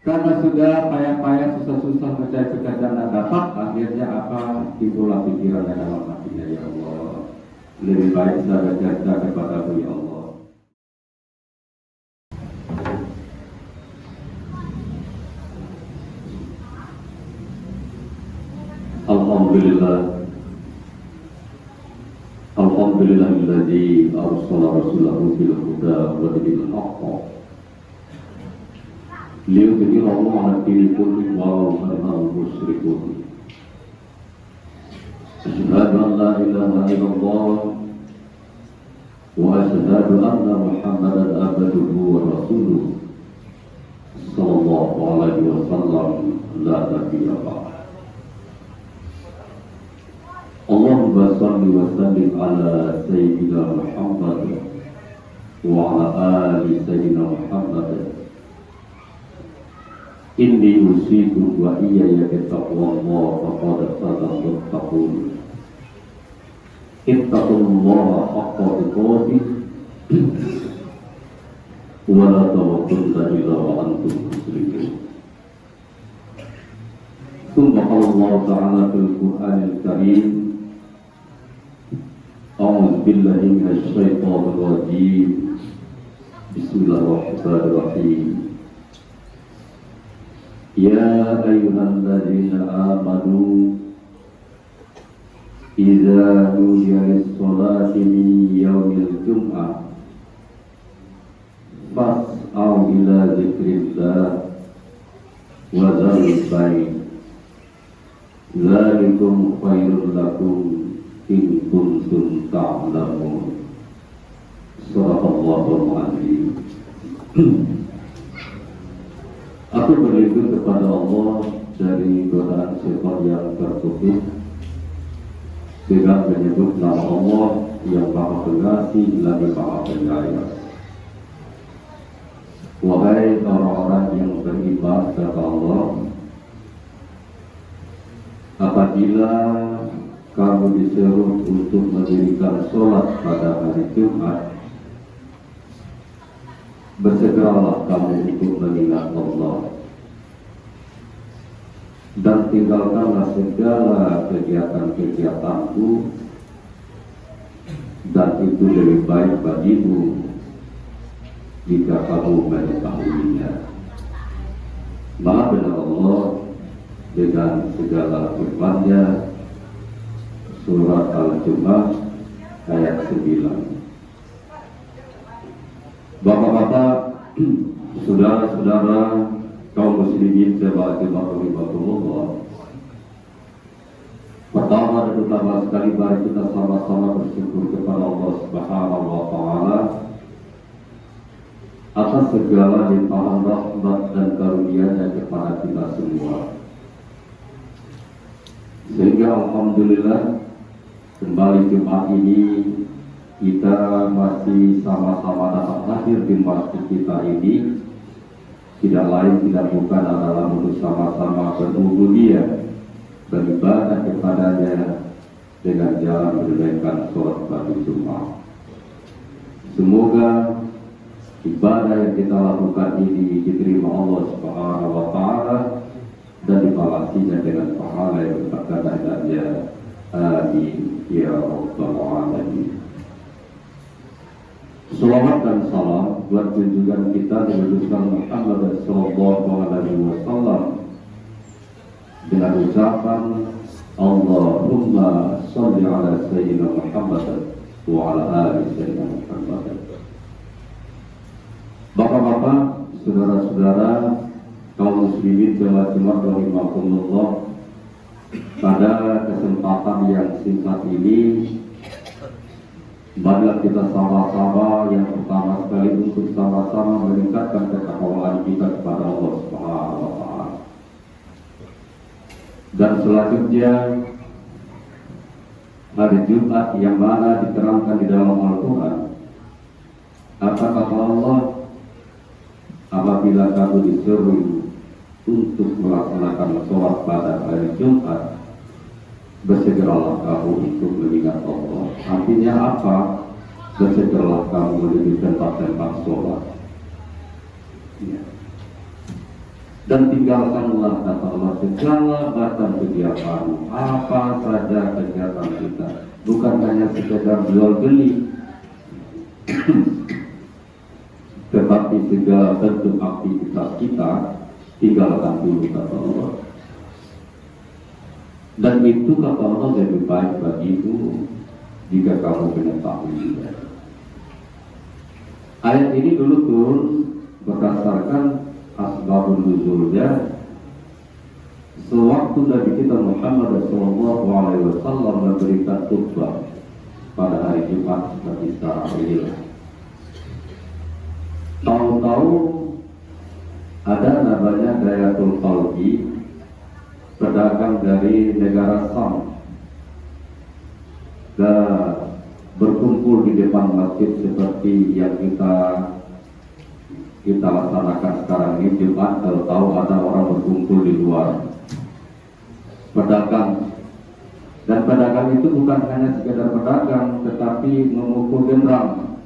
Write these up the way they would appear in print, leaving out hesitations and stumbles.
Karena sudah payah-payah, susah-susah mencari pekerjaan dan dapat, akhirnya apa? Timbullah pikiran dalam hatinya, ya Allah, lebih baik saya bercerita kepada-Mu, ya Allah. Alhamdulillahilladzi arsala rasulahu bil huda wa dinil haqq liyudhhirahu 'ala dini kullihi walau karihal musyrikun. Asyhadu an la ilaha illallah wa asyhadu anna Muhammadan abduhu wa rasuluh sallallahu alaihi wasallam la nabiyya ba'd. Allahumma salli wa sallim ala sayyidina Muhammad wa ala ali sayyidina Muhammad. Inni usikum wa iyaya bittaqwallah faqad faza muttaqun. Ittaqullaha haqqa tuqatih wa la tamutunna illa wa antum muslimun. Thumma qala Allah ta'ala fil Qur'anil Karim, A'udzu billahi minasy syaithanir rajim. Bismillahirrahmanirrahim. Ya ayyuhalladzina amanu idza nudiya lis-sholati min yaumil jum'ah fas'au ila dzikrillah wa dzarul bai'. Dzalikum khairul lakum in kuntum ta'lamun. Shadaqallahul azim. Aku berlindung kepada Allah dari godaan syaitan yang terkutuk dengan menyebut nama Allah yang Maha Pengasih lagi Maha Penyayang. Wahai orang-orang yang beriman kepada Allah, apabila kamu disuruh untuk mendirikan sholat pada hari Jumat, bersegeralah kamu untuk mengingat Allah dan tinggalkanlah segala kegiatan-kegiatanku, dan itu lebih baik bagimu jika kamu mengetahuinya. Maha benar Allah dengan segala firman-Nya. Surat Al-Jumu'ah ayat 9. Bapak-bapak, saudara-saudara kaum muslimin rahimahullah. Pertama dan utama sekali, mari kita sama-sama bersyukur kepada Allah Subhanahu wa taala atas segala limpahan rahmat dan karunia-Nya kepada kita semua. Sehingga alhamdulillah kembali Jumat ini kita masih sama-sama dapat hadir di masjid kita ini. Tidak lain tidak bukan adalah untuk sama-sama berubudiyah, beribadah kepadanya dengan jalan menunaikan sholat pada Jumat. Semoga ibadah yang kita lakukan ini diterima Allah Subhanahu wa taala dan dibalasinya dengan pahala yang berkah-kahannya. Amin ya rabbal alamin. Salawat dan salam buat junjungan kita Nabi Muhammad sallallahu alaihi wasallam dengan ucapan Allahumma shalli ala sayyidina Muhammad wa ala ali sayyidina Muhammad. Bapak-bapak, saudara-saudara kaum muslimin jemaah rahimahumullah, pada kesempatan yang singkat ini marilah kita sama-sama yang pertama sekali untuk sama-sama meningkatkan ketakwaan kita kepada Allah Subhanahu wa taala. Dan selanjutnya hari Jumat yang mana diterangkan di dalam Al-Qur'an. Apa kata Allah? Apabila kamu disuruh untuk melaksanakan sholat pada hari Jumat, bersegeralah kamu untuk mengingat Allah. Artinya apa? Bersegeralah kamu menuju tempat-tempat sholat. Ya. Dan tinggalkanlah, kata Allah, segala macam kegiatan, apa saja kegiatan kita, bukan hanya sekedar jual beli, tetapi segala bentuk aktivitas kita tinggalkan dulu, kata Allah. Dan itu, kata Allah, lebih baik bagimu jika kamu mengetahuinya. Ayat ini dulu turun berdasarkan asbabun nuzulnya sewaktu Nabi kita Muhammad SAW memberikan khutbah pada hari Jumat seperti sekarang ini. Tahu-tahu ada namanya Dayatul Qalbi, pedagang dari negara Sam, dan berkumpul di depan masjid seperti yang kita laksanakan sekarang ini Jumat. Kalau tahu ada orang berkumpul di luar, pedagang, dan pedagang itu bukan hanya sekedar pedagang, tetapi memukul gendang,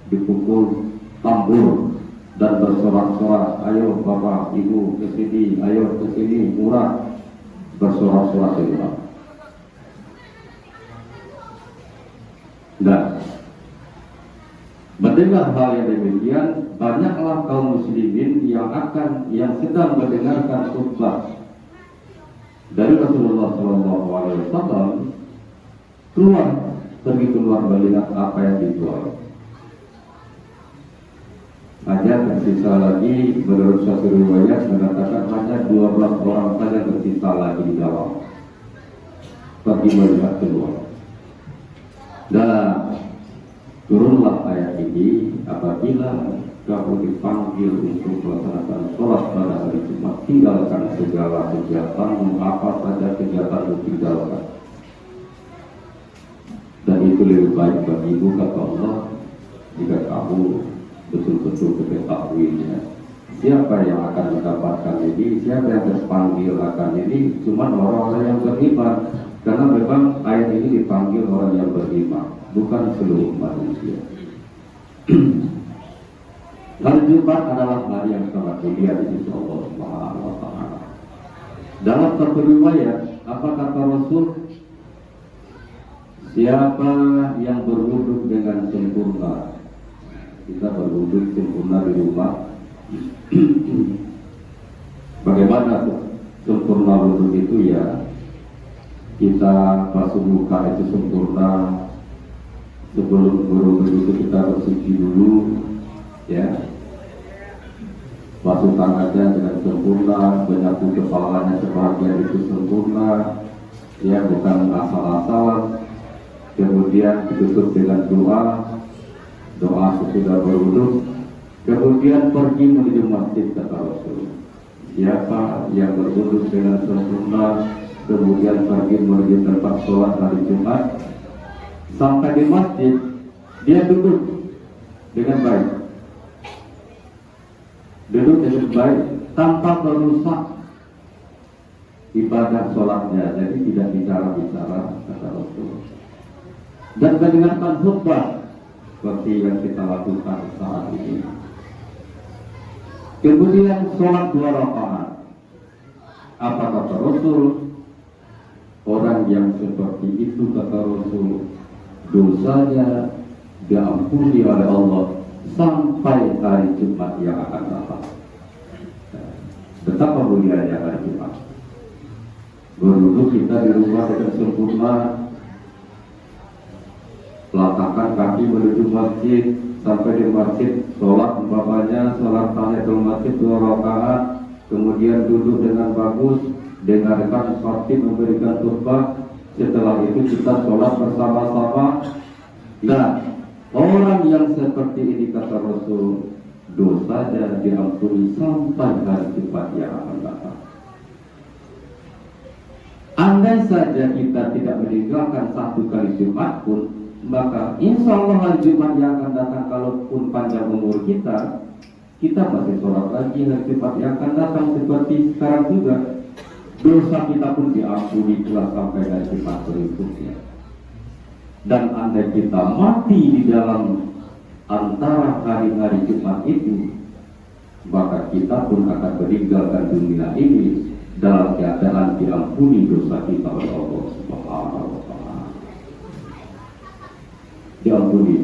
dipukul tambur dan bersorak-sorak, ayo bapak ibu ke sini, ayo ke sini, murah, bersorak-sorak di luar. Dan mendengar hal yang demikian, banyaklah kaum muslimin yang sedang mendengarkan khutbah dari Rasulullah SAW pergi keluar melihat apa yang dijual. Hanya tersisa lagi, menurut satu riwayat mengatakan hanya 12 orang saja tersisa lagi di dalam. Pergi melihat keluar. Dan turunlah ayat ini, apabila kamu dipanggil untuk melaksanakan sholat pada hari Jumat, tinggalkan segala kegiatan, apa saja kegiatan itu tinggalkan. Dan itu lebih baik bagimu, kata Allah, jika kamu betul-betul mengetahuinya. Siapa yang akan mendapatkan ini, siapa yang terpanggil akan ini, cuma orang-orang yang beriman. Karena memang ayat ini dipanggil orang yang beriman, bukan seluruh manusia. Hari Jumat adalah hari yang sangat mulia di sisi Allah Subhanahu wa Ta'ala. Dalam satu riwayat, apa kata Rasul? Siapa yang berwudu dengan sempurna, kita berwudu sempurna di rumah. Bagaimana sempurna wudu itu ya? Kita basuh muka itu sempurna, sebelum berwudu itu kita bersuci dulu, ya. Basuh tangannya dengan sempurna, menyapu kepalanya sebagian itu sempurna, ya, bukan asal-asalan. Kemudian ditutup dengan doa sesudah berwudu. Kemudian pergi menuju masjid, kata Rasul. Siapa yang berwudu dengan sempurna, kemudian pergi menuju tempat sholat hari Jumat, sampai di masjid dia duduk dengan baik, tanpa merusak ibadah sholatnya. Jadi tidak bicara-bicara, kata Rasul, dan mendengarkan khutbah seperti yang kita lakukan saat ini. Kemudian sholat 2 rakaat. Apa kata Rasul? Orang yang seperti itu, kata Rasul, dosanya diampuni oleh Allah sampai hari Jumat yang akan datang. Betapa mulianya hari Jumat. Berwudu kita di rumah dengan sempurna, pelatakan kaki menuju masjid, sampai di masjid sholat umpamanya sholat tahiyatul masjid 2 rakaat, kemudian duduk dengan bagus, dengarkan khatib memberikan khutbah. Setelah itu kita sholat bersama-sama. Nah, orang yang seperti ini, kata Rasul, dosanya diampuni sampai hari Jumat yang akan datang. Andai saja kita tidak meninggalkan satu kali Jumat pun, maka insya Allah hari Jumat yang akan datang, kalaupun panjang umur kita masih sholat lagi hari Jumat yang akan datang seperti sekarang juga. Dosa kita pun diampuni pula sampai dari Jumat berikutnya. Dan andai kita mati di dalam antara hari-hari Jumat itu, maka kita pun akan meninggalkan dunia ini dalam keadaan diampuni dosa kita oleh Allah Subhanahu wa Ta'ala. Diampuni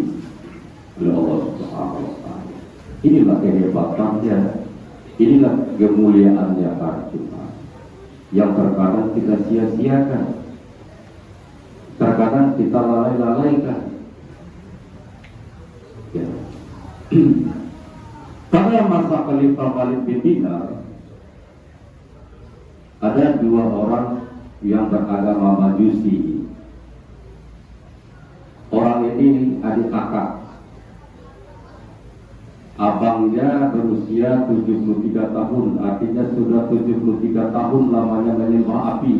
oleh Allah Subhanahu wa Ta'ala. Inilah kehebatannya, inilah kemuliaannya hari Jumat yang terkadang kita sia-siakan, terkadang kita lalai-lalaikan. Ya. Pada masa Khalifah Khalid bin Dinar, ada dua orang yang beragama Majusi. Orang ini adik kakak. Abangnya berusia 73 tahun, artinya sudah 73 tahun lamanya menyembah api.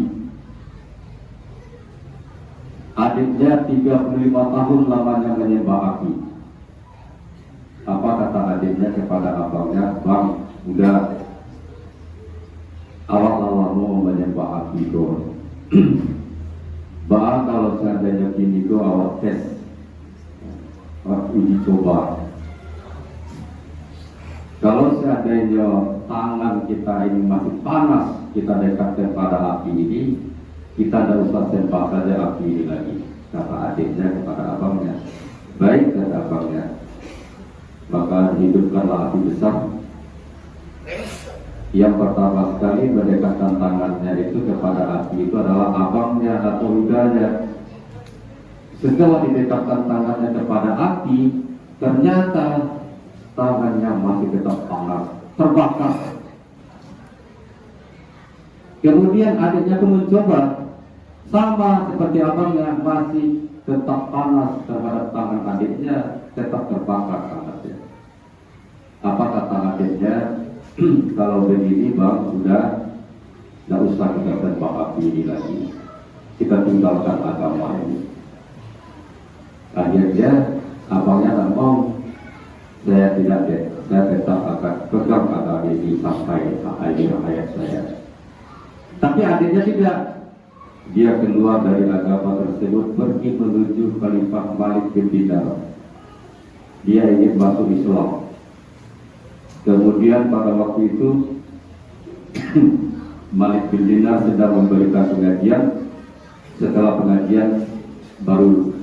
Adiknya 35 tahun lamanya menyembah api. Apa kata adiknya kepada abangnya? Bang, udah awal-awal mau menyembah api go. Bang, kalau seandainya gini go awal tes, uji coba. Kalau seandainya tangan kita ini masih panas, kita dekat kepada api ini, kita tidak usah sembah saja api ini lagi. Kata adiknya kepada abangnya. Baik, kata abangnya. Maka hidupkanlah api besar. Yang pertama sekali mendekatkan tangannya itu kepada api itu adalah abangnya atau udahnya. Setelah didekatkan tangannya kepada api, ternyata tangannya masih tetap panas, terbakar. Kemudian adiknya pun mencoba, sama seperti abangnya, masih tetap panas terhadap tangan adiknya, tetap terbakar tangannya. Apa kata adiknya? Kalau begini bang, sudah tidak usah kita sembah api ini lagi, kita tinggalkan agama ini. Akhirnya abangnya tak mau. Saya tidak deh, saya tetap akan pegang agama ini sampai akhir hayat saya. Tapi adiknya tidak. Dia keluar dari agama tersebut, pergi menuju Khalifah Malik bin Dinar. Dia ingin masuk Islam. Kemudian pada waktu itu Malik bin Dinar sedang memberikan pengajian. Setelah pengajian baru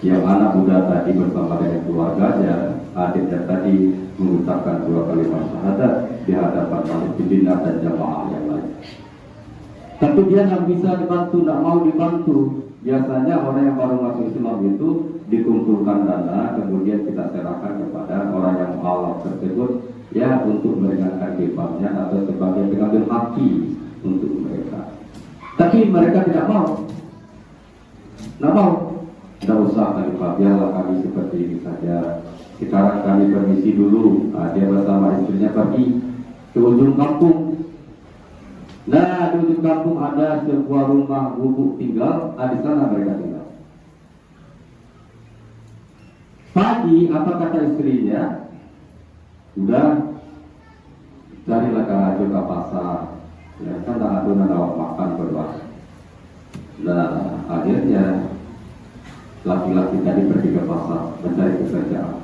yang anak muda tadi bersama dengan keluarganya, adiknya tadi mengucapkan dua kalimat syahadat di hadapan Malik bin Dinar dan jamaah yang lain. Tapi dia nggak bisa dibantu, nggak mau dibantu. Biasanya orang yang baru masuk Islam itu dikumpulkan dana, kemudian kita serahkan kepada orang yang mualaf tersebut, ya untuk meringankan bebannya atau sebagai pengambil haki untuk mereka. Tapi mereka tidak mau, nggak mau. Tidak usah Khalifah, biarlah kami seperti ini saja. Sekarang kami permisi dulu. Dia bersama istrinya pergi ke ujung kampung. Nah, di ujung kampung ada sebuah rumah gubuk tinggal. Di sana mereka tinggal. Pagi, apa kata istrinya? Udah, carilah karajo ke pasar. Ya, kan tak ada nawak makan berdua. Nah, akhirnya laki-laki tadi pergi ke pasar mencari pekerjaan.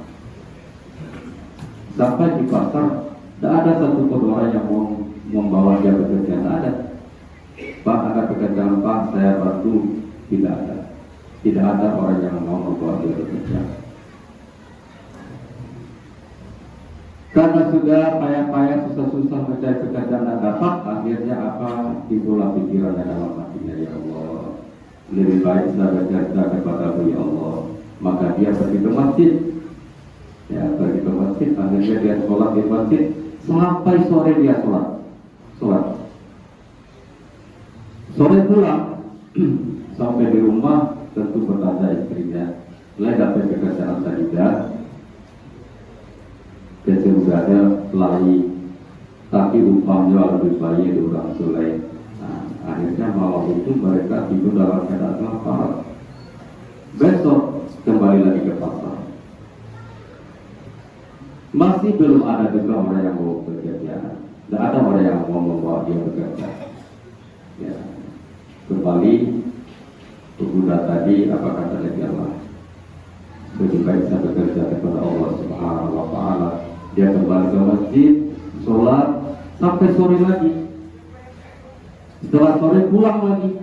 Sampai di pasar, tidak ada satupun orang yang mau membawa dia bekerja. Tidak ada. Pak, ada pekerjaan Pak, saya bantu. Tidak ada. Tidak ada orang yang mau membawa dia bekerja. Karena sudah payah-payah, susah-susah mencari pekerjaan dan dapat, akhirnya apa? Timbullah pikirannya dalam hatinya, ya Allah, lebih baik saya bekerja kepada ya Allah. Maka dia pergi ke masjid. Ya, pergi ke masjid. Akhirnya dia sholat di masjid sampai sore dia sholat. Sore pulang sampai di rumah tentu bertanya istrinya, "Lai dapat pekerjaan tidak?" Kecenderungannya lari, tapi upahnya lebih baik dari orang soleh. Akhirnya malam itu mereka tidur dalam keadaan lapar. Besok kembali lagi ke pasar. Masih belum ada juga orang yang mau bekerja. Tidak ada orang yang mau membawa dia bekerja. Ya. Kembali pemuda tadi, apa kata Allah? Lebih baik saya bekerja kepada Allah Subhanahu wa Ta'ala Dia kembali ke masjid, sholat sampai sore lagi. Setelah sore pulang lagi,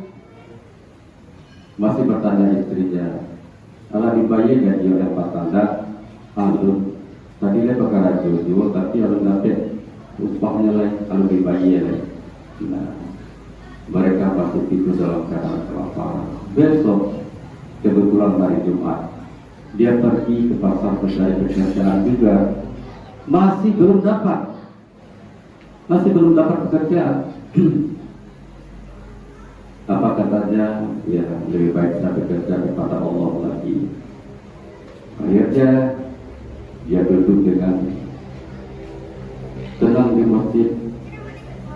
masih bertanya istrinya, "Ala dibayar gaji oleh Pak Tanda?" "Alun, tadi dia perkara jojo, tapi alun dapat upahnya lain, alun dibayar." Nah, mereka masuk itu dalam keadaan kelaparan. Besok, kebetulan hari Jumat, dia pergi ke pasar mencari pekerjaan juga, masih belum dapat pekerjaan. Apa katanya? Ya, lebih baik saya bekerja kepada Allah lagi. Akhirnya dia duduk dengan tenang di masjid,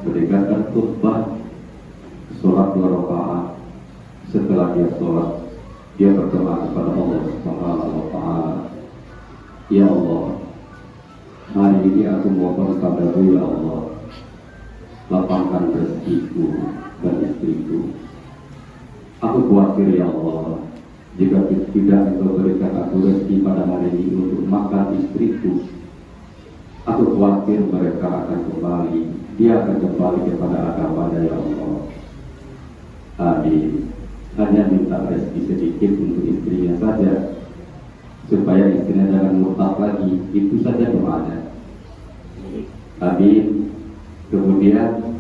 mendengarkan khutbah, sholat 2 rakaat. Setelah dia sholat, dia berdoa kepada Allah Subhanahu wa Ta'ala, "Ya Allah, hari ini aku mohon padamu ya Allah, lapangkan rezekiku dan istriku. Aku khawatir ya Allah, jika tidak Engkau berikan aku rezeki pada hari ini untuk makan istriku, aku khawatir mereka akan kembali, dia akan kembali kepada agamanya ya Allah. Amin." Hanya minta rezeki sedikit untuk istrinya saja, supaya istrinya jangan murtad lagi. Itu saja doanya. Amin. Kemudian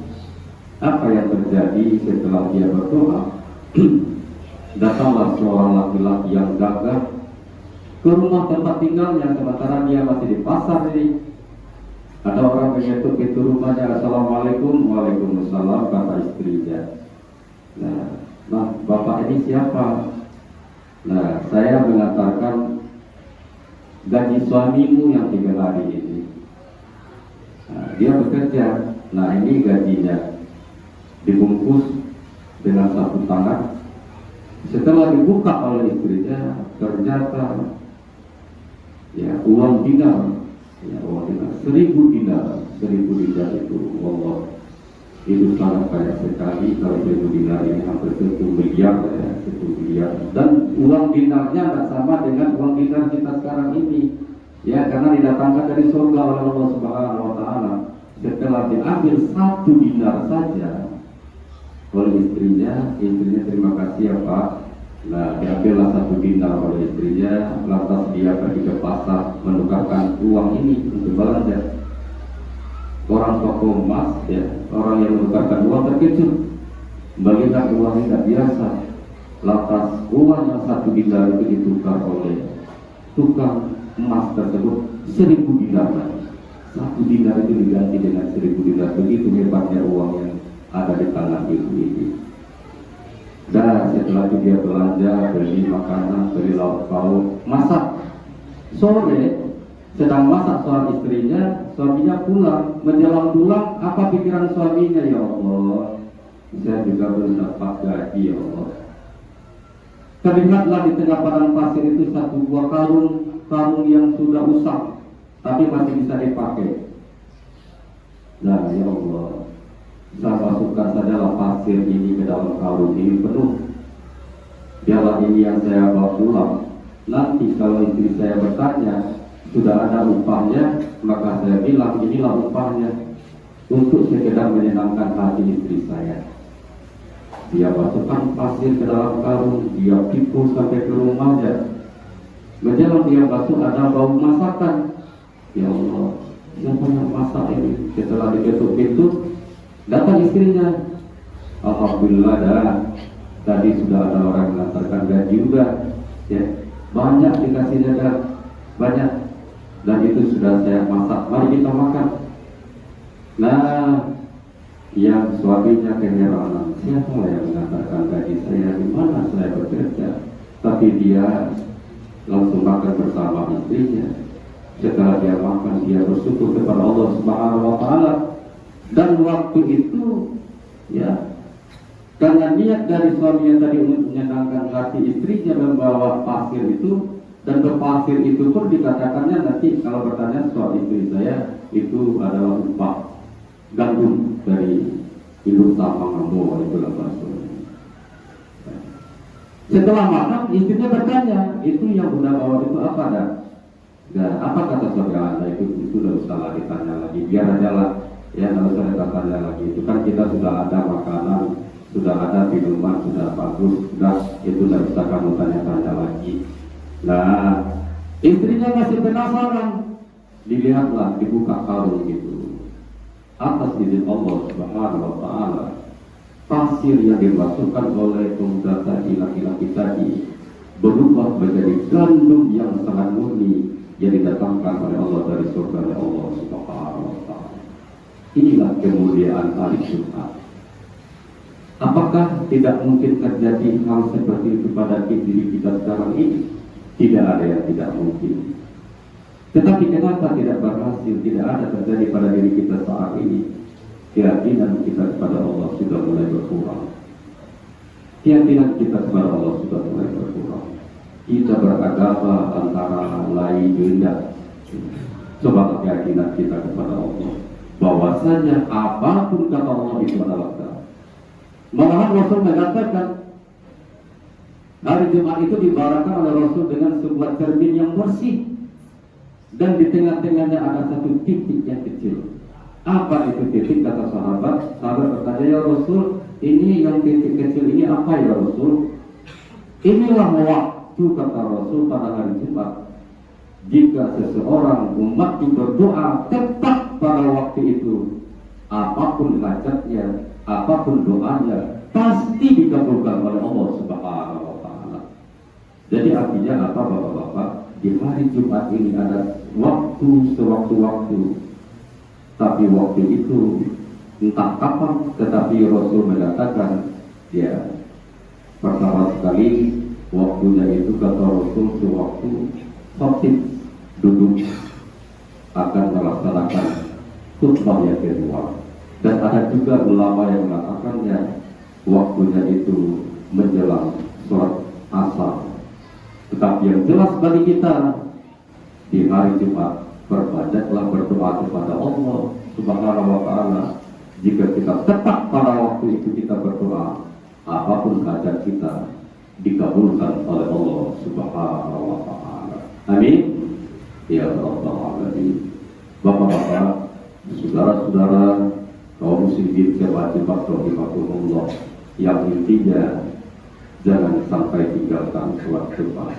apa yang terjadi setelah dia berdoa? Datanglah seorang laki-laki yang gagah ke rumah tempat tinggalnya, sementara dia masih di pasar ini. Ada orang mengetuk pintu rumahnya. "Assalamualaikum." "Waalaikumsalam," kata istrinya. Nah, bapak ini siapa?" "Nah, saya mengantarkan gaji suamimu yang 3 hari ini." Nah, dia bekerja. Nah, ini gajinya dibungkus dengan sapu tangan. Setelah dibuka oleh istrinya, ternyata uang dinar, 1.000 dinar. 1.000 dinar itu, Allah, itu sangat banyak sekali. Kalau 1.000 dinar ini hampir 1 miliar ya, 1 miliar. Dan uang dinarnya tidak sama dengan uang dinar kita sekarang ini, ya, karena didatangkan dari surga oleh Allah Subhanahu wa Ta'ala. Setelah diambil 1 dinar saja oleh istrinya terima kasih ya Pak. Nah, diambillah 1 dinar oleh istrinya, lantas dia pergi ke pasar menukarkan uang ini untuk belanja. Orang toko emas, ya, orang yang menukarkan uang terkejut melihat uang ini tidak biasa. Lantas uang yang 1 dinar itu ditukar oleh tukang emas tersebut 1.000 dinar. 1 dinar itu diganti dengan 1.000 dinar. Begitu hebatnya uang yang ada di tangan ibu ini. Dan setelah itu dia belanja, beli makanan, beli lauk pauk, masak. Sore sedang masak soal istrinya, suaminya pulang. Menjelang pulang, apa pikiran suaminya? "Ya Allah, saya juga belum dapat gaji ya Allah." Terlihatlah di tengah padang pasir itu 1 buah karung yang sudah usang, tapi masih bisa dipakai. Nah, ya Allah, saya masukkan sajalah pasir ini ke dalam karung ini penuh. Biarlah ini yang saya bawa pulang. Nanti kalau istri saya bertanya, sudah ada upahnya, maka saya bilang inilah upahnya, untuk sekedar menyenangkan hati istri saya. Dia masukkan pasir ke dalam karung, dia pikul sampai ke rumahnya. Menjelang dia masuk ada bau masakan. Ya Allah, siapa yang masak ini? Setelah diketuk pintu, datang istrinya. Alhamdulillah, tadi sudah ada orang mengantarkan gaji juga, ya, banyak dikasihnya dan banyak, dan itu sudah saya masak, mari kita makan. Nah, yang suaminya keheranan, siapa yang mengantarkan gaji saya, di mana saya bekerja? Tapi dia langsung makan bersama istrinya. Setelah dia makan, dia bersyukur kepada Allah Subhanahu wa Ta'ala. Dan waktu itu, ya, karena niat dari suami yang tadi untuk menyenangkan hati istrinya membawa pasir itu, dan berpasir itu pun dikatakannya nanti kalau bertanya soal istri saya itu adalah upah gandum dari induk sama kamu, itulah bahasanya. Setelah makan, istrinya bertanya, "Itu yang udah bawa itu apa dah?" Nah, apa kata saudara Anda itu sudah usah lagi tanya lagi, biar aja lah, ya nggak usah kita tanya lagi. Itu kan kita sudah ada makanan, sudah ada minuman, sudah bagus, sudah itu nggak bisa kamu tanya-tanya lagi. Nah, istrinya masih penasaran, dilihatlah dibuka kalung gitu. Atas izin Allah Subhanahu Wa Taala, pasir yang dimasukkan oleh pemuda tadi, laki-laki tadi, berubah menjadi gandum yang sangat murni yang didatangkan oleh Allah dari surga Allah Subhanahu Wa Taala. Inilah kemuliaan hari Jumat. Apakah tidak mungkin terjadi hal seperti itu pada diri kita sekarang ini? Tidak ada yang tidak mungkin. Tetapi kenapa tidak berhasil, tidak ada terjadi pada diri kita saat ini? Keyakinan kita kepada Allah sudah mulai berkurang. Keyakinan kita kepada Allah sudah mulai berkurang. Kita beragama antara lain benda. Coba keyakinan kita kepada Allah, bahwasanya apapun kata Allah itu adalah benar. Malahan Rasul mengatakan hari Jumat itu diibaratkan oleh Rasul dengan sebuah cermin yang bersih, dan di tengah-tengahnya ada satu titik yang kecil. Apa itu titik? Kata sahabat. Sahabat bertanya, ya Rasul, ini yang titik kecil ini apa ya Rasul? Inilah waktu, kata Rasul, pada hari Jumat. Jika seseorang umat berdoa tepat pada waktu itu, apapun hajatnya, apapun doanya, pasti dikabulkan oleh Allah Subhanahu Wa Taala. Jadi artinya apa, bapak-bapak? Di hari Jumat ini ada waktu sewaktu-waktu, tapi waktu itu entah kapan, tetapi Rasul mengatakan, ya, pertama sekali waktunya itu kata Rasul sewaktu khotib duduk akan melaksanakan khutbah yang kedua. Dan ada juga ulama yang mengatakannya waktunya itu menjelang sholat asar. Tetapi yang jelas bagi kita, di hari Jumat berbanyaklah berdoa kepada Allah Subhanahu Wa Taala. Jika kita tepat pada waktu itu kita berdoa, apapun hajat kita dikabulkan oleh Allah Subhanahu Wa Taala. Amin. Ya Rabbal Alamin. Bapak-bapak, saudara-saudara, kaum muslimin jemaat rahimahumullah, yang intinya jangan sampai tinggalkan sholat Jumat.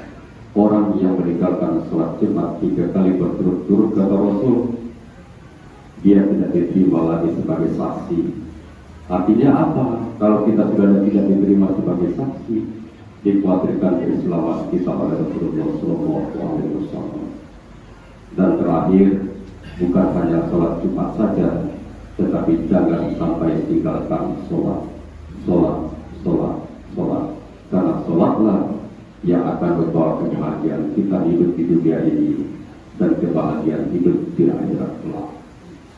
Orang yang meninggalkan sholat Jumat 3 kali berturut-turut kata Rasul, dia tidak diterima lagi sebagai saksi. Artinya apa? Kalau kita sudah tidak diterima sebagai saksi, dikhawatirkan keselamatan kita oleh Rasulullah SAW. Dan terakhir, bukan hanya sholat Jumat saja, tetapi jangan sampai tinggalkan sholat. Karena sholatlah yang akan membawa kebahagiaan kita hidup di dunia ini dan kebahagiaan hidup di akhirat kelak.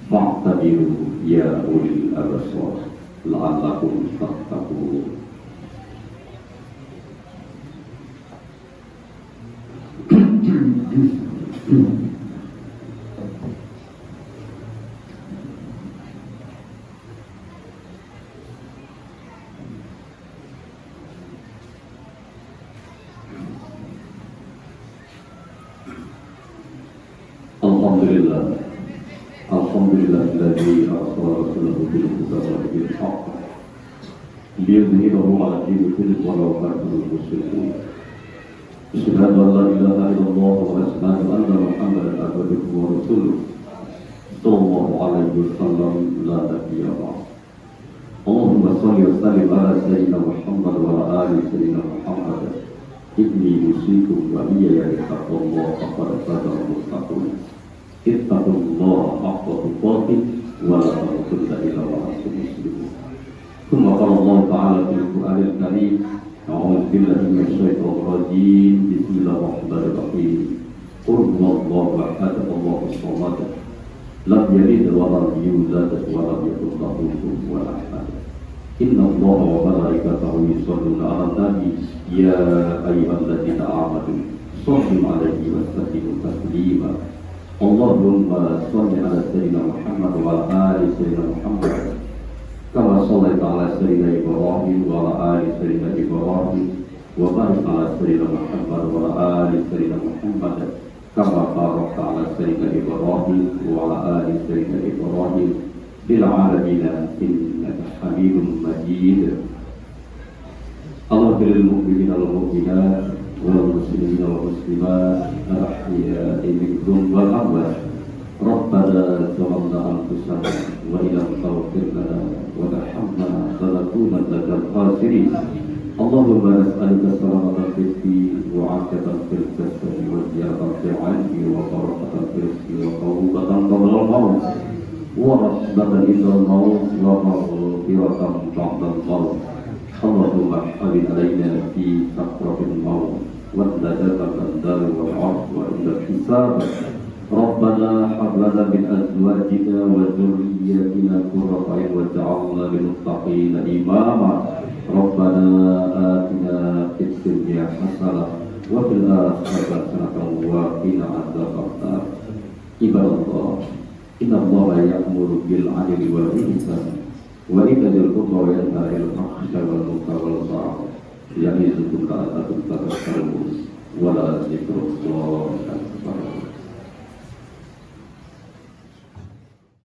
Fa'tabiru ya ulil absar la'allakum tattaqun. Alhamdulillahilladzi arsala rasulahu bil huda wal haqq liyudhhirahu 'ala dini kullihi walau karihal musyrikun. Asyhadu an la ilaha illallah wa asyhadu anna Muhammadan abduhu wa rasuluh. Sallallahu alaihi wasallam la nabiyya ba'd. Allahumma shalli wa sallim ala sayyidina Muhammad wa ala ali sayyidina Muhammad. Inni usikum wa iyaya bittaqwallah faqad faza al-muttaqun. Ittaqullaha haqqa tuqatih wa la tamutunna illa wa antum muslimun. Tsumma qala Allah ta'ala fil Qur'anil Karim, a'udzu billahi minasy syaithanir rajim. Bismillahirrahmanirrahim. Qul huwallahu ahad, Allahus samad, lam yalid wa lam yulad wa lam yakul lahu kufuwan ahad. Inna Allaha wa malaikatahu yusholluna 'alan nabi ya ayyuhalladzina amanu shallu 'alaihi wa sallimu taslima. Allahumma shalli 'ala sayyidina Muhammad wa 'ala ali sayyidina Muhammad kama shallaita 'ala sayyidina Ibrahim wa 'ala ali sayyidina Ibrahim wa barik 'ala sayyidina Muhammad wa 'ala ali sayyidina Muhammad كما باركت على سيدنا إبراهيم وعلى آل سيدنا إبراهيم في العالمين إنك حميد مجيد. اللهم للمؤمنين والمؤمنات والمسلمين والمسلمات الأحياء منهم والأموات ربنا ظلمنا أنفسنا وإن لم تغفر لنا وترحمنا لنكونن من الخاسرين. اللهم نسألك السلامة في الدين وعافية في الجسد وزيادة في العلم وبركة في الرزق وقوة قبل الموت ورحمة عند الموت ومغفرة بعد الموت. اللهم حبب علينا في سكرة الموت والنجاة من الدار والعرض وعند الحساب. ربنا هب لنا من أزواجنا وذرياتنا قرة أعين واجعلنا للمتقين إماما. ربنا آتنا في الدنيا حسنة وفي الآخرة حسنة وقنا عذاب النار. عباد الله، إن الله يأمر بالعدل والإحسان وإيتاء ذي القربى وينهى عن الفحشاء والمنكر والبغي يعظكم لعلكم تذكرون ولذكر الله أكبر.